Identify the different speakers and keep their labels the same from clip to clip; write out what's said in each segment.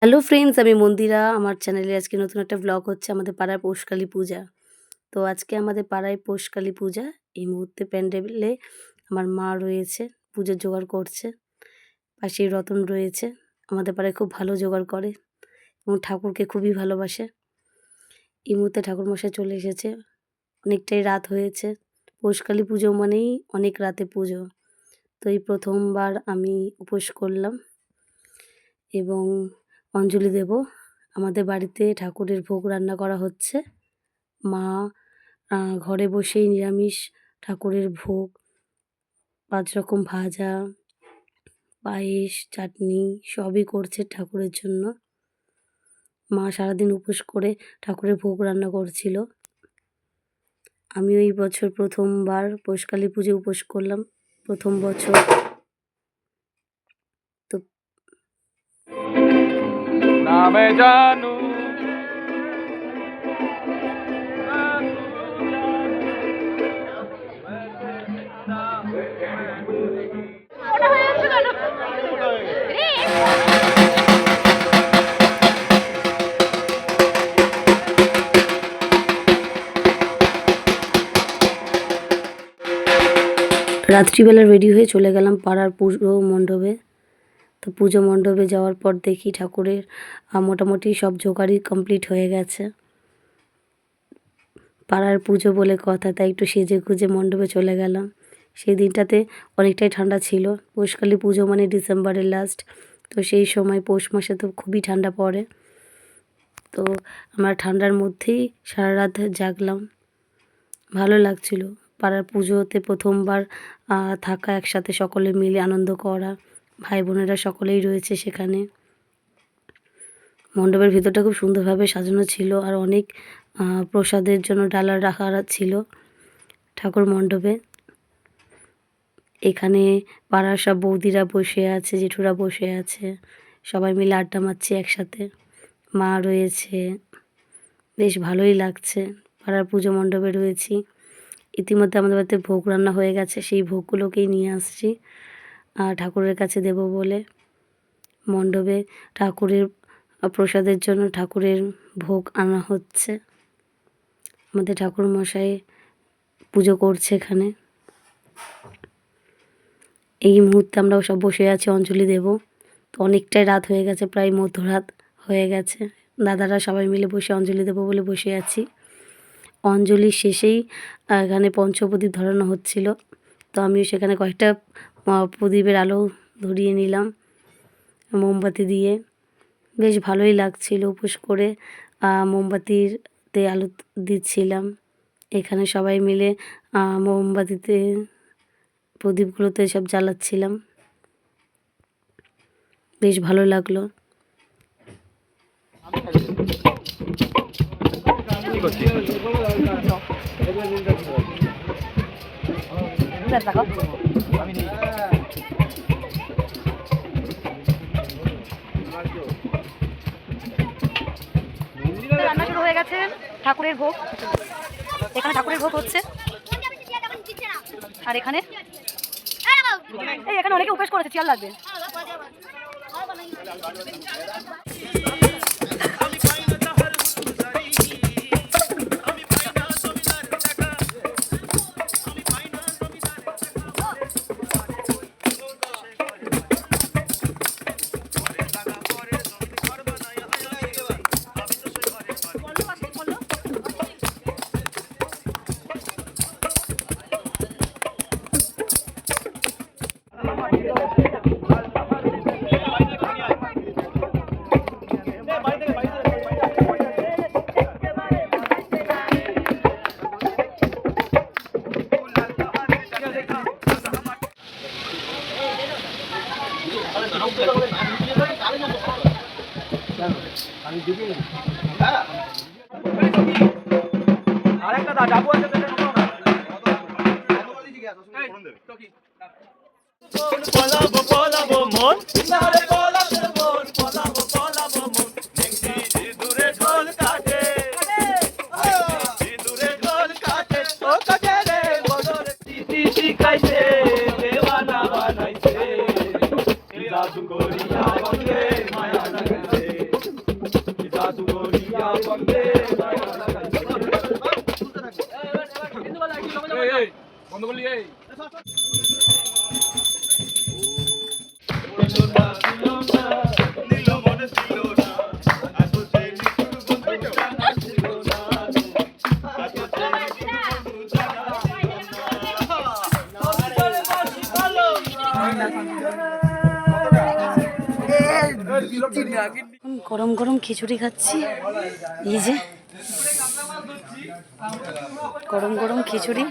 Speaker 1: Hello friends, আমি মন্দিরা। আমার চ্যানেলে আজকে নতুন একটা ব্লগ হচ্ছে আমাদের পাড়ার পৌষকালী পূজা। তো আজকে আমাদের পাড়ায় পৌষকালী পূজা। এই মুহূর্তে প্যান্ডেলে আমার মা রয়েছে, পুজোর জোগাড় করছে। পাশেই রতন রয়েছে। আমাদের পাড়ায় খুব ভালো জোগাড় করে এবং ঠাকুরকে খুবই ভালোবাসে। এই মুহূর্তে ঠাকুরমশাই চলে এসেছে। অনেকটাই রাত হয়েছে। পৌষকালী পুজো মানেই অনেক রাতে পুজো। তো এই প্রথমবার আমি উপোস করলাম এবং অঞ্জলি দেব। আমাদের বাড়িতে ঠাকুরের ভোগ রান্না করা হচ্ছে। মা ঘরে বসেই নিরামিষ ঠাকুরের ভোগ ৫ রকম ভাজা, পায়েস, চাটনি সবই করছে ঠাকুরের জন্য। মা সারাদিন উপোস করে ঠাকুরের ভোগ রান্না করছিল। আমিও এই বছর প্রথমবার পৌষকালী পুজোয় উপোস করলাম। প্রথম বছর। তো
Speaker 2: নামে জানু
Speaker 1: রাত্রিবেলা রেডি হয়ে চলে গেলাম পাড়ার পুজো মণ্ডপে। তো পুজো মণ্ডপে যাওয়ার পর দেখি ঠাকুরের মোটামুটি সব জোগাড়ই কমপ্লিট হয়ে গেছে। পাড়ার পুজো বলে কথা, তাই একটু সেজেগুজে মণ্ডপে চলে গেলাম। সেই দিনটাতে অনেকটাই ঠান্ডা ছিল। পৌষকালী পুজো মানে ডিসেম্বরের লাস্ট। তো সেই সময় পৌষ মাসে তো খুবই ঠান্ডা পড়ে। তো আমরা ঠান্ডার মধ্যেই সারা রাত জাগলাম। ভালো লাগছিল পাড়ার পুজোতে প্রথমবার থাকা, একসাথে সকলে মিলে আনন্দ করা। ভাই বোনেরা সকলেই রয়েছে সেখানে। মণ্ডপের ভিতরটা খুব সুন্দরভাবে সাজানো ছিল আর অনেক প্রসাদের জন্য ডালা রাখা ছিল ঠাকুর মণ্ডপে। এখানে পাড়ার সব বৌদিরা বসে আছে, জেঠুরা বসে আছে, সবাই মিলে আড্ডা মারছি একসাথে। মা রয়েছে, বেশ ভালোই লাগছে। পাড়ার পুজো মণ্ডপে রয়েছি। ইতিমধ্যে আমাদের বাড়িতে ভোগ রান্না হয়ে গেছে, সেই ভোগগুলোকেই নিয়ে আসছি ঠাকুরের কাছে দেব বলে। মণ্ডপে ঠাকুরের প্রসাদের জন্য ঠাকুরের ভোগ আনা হচ্ছে। আমাদের ঠাকুর মশাই পুজো করছে এখানে। এই মুহূর্তে আমরা সব বসে আছি, অঞ্জলি দেব। তো অনেকটাই রাত হয়ে গেছে, প্রায় মধ্যরাত হয়ে গেছে। দাদারা সবাই মিলে বসে অঞ্জলি দেব বলে বসে আছি। অঞ্জলির শেষেই এখানে পঞ্চপ্রদীপ ধরানো হচ্ছিল। তো আমিও সেখানে কয়েকটা প্রদীপের আলো ধরিয়ে নিলাম মোমবাতি দিয়ে। বেশ ভালোই লাগছিল উপোস করে মোমবাতিতে আলো দিচ্ছিলাম। এখানে সবাই মিলে মোমবাতিতে প্রদীপগুলোতে সব জ্বালাচ্ছিলাম। বেশ ভালো লাগলো।
Speaker 3: রান্না শুরু হয়ে গেছে। ঠাকুরের ভোগ, এখানে ঠাকুরের ভোগ হচ্ছে। আর এখানে এখানে অনেকে উপোস করেছে, চেয়ার লাগবে।
Speaker 2: আরেকটা ডাবু আছে পলাবো পলাবো মন নারে পলাবো মন পলাবো পলাবো মন দূরে ঢোল কাটে দূরে ঢোল কাটে ও কাটে রে বদর তিতি শিখাইছে দেওয়ানা বানাইছে জাদু করিয়া বলে মায়া লাগাইছে
Speaker 1: গরম গরম খিচুড়ি খাচ্ছি। এই যে গরম গরম খিচুড়ি,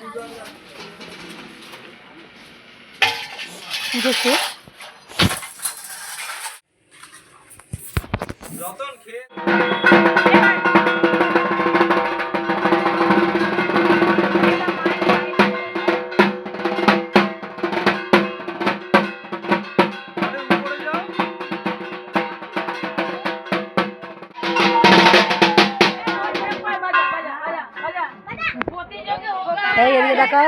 Speaker 1: পুজো শেষ। এই এদিকে দেখাও।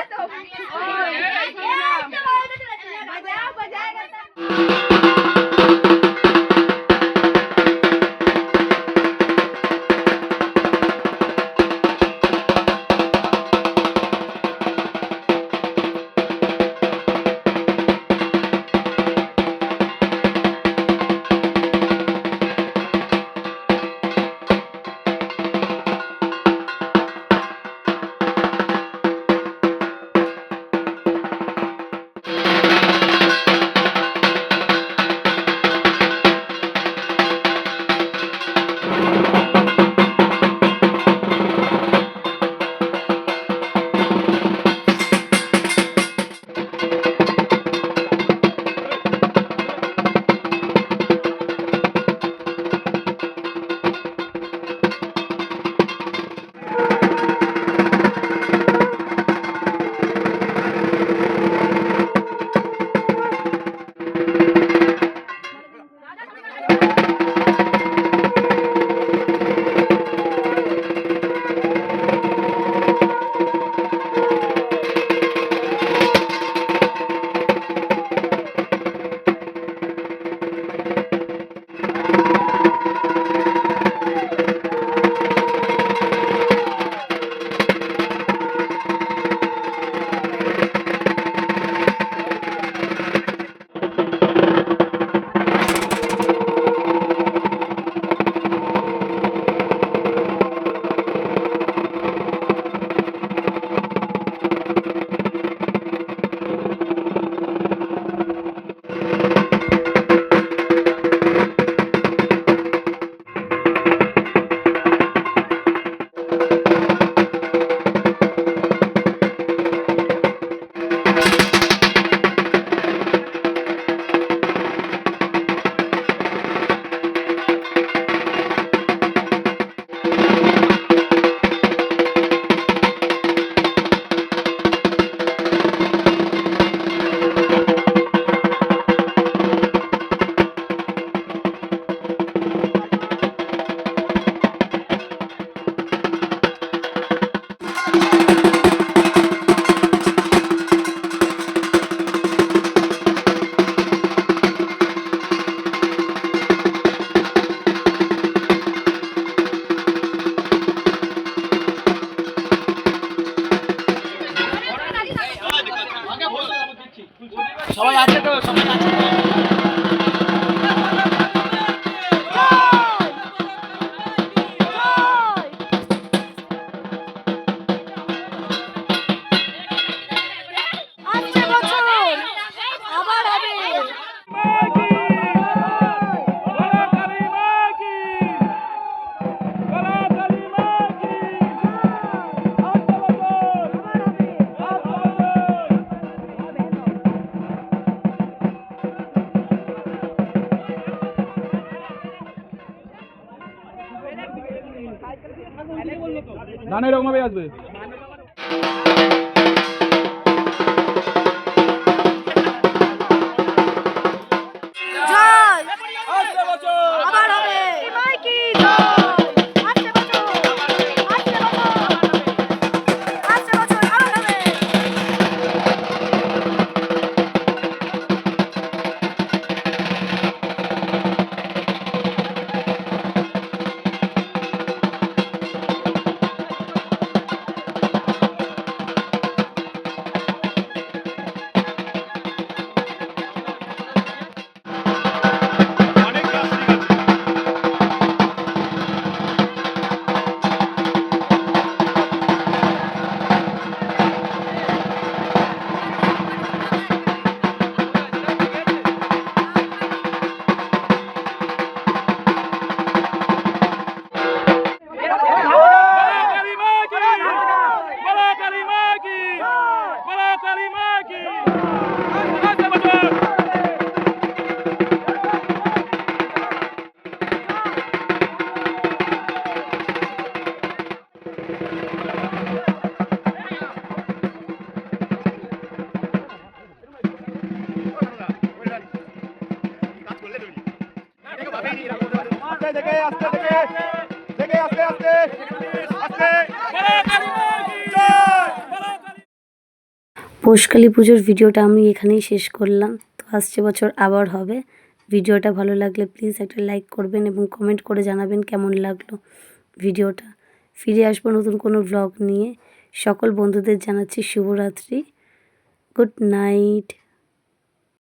Speaker 2: সবাই আছে তো, সবাই আছে।
Speaker 4: গান এরকম ভাবে আসবে।
Speaker 2: আস্তে থেকে আস্তে আস্তে আস্তে জয়
Speaker 1: পৌষকালী পুজোর ভিডিওটা আমি এখানেই শেষ করলাম। তো আসছে বছর আবার হবে। ভিডিওটা ভালো লাগলে প্লিজ একটা লাইক করবেন এবং কমেন্ট করে জানাবেন কেমন লাগলো ভিডিওটা। ফিরে আসবো নতুন কোনো ব্লগ নিয়ে। সকল বন্ধুদের জানাচ্ছি শুভরাত্রি। Good night.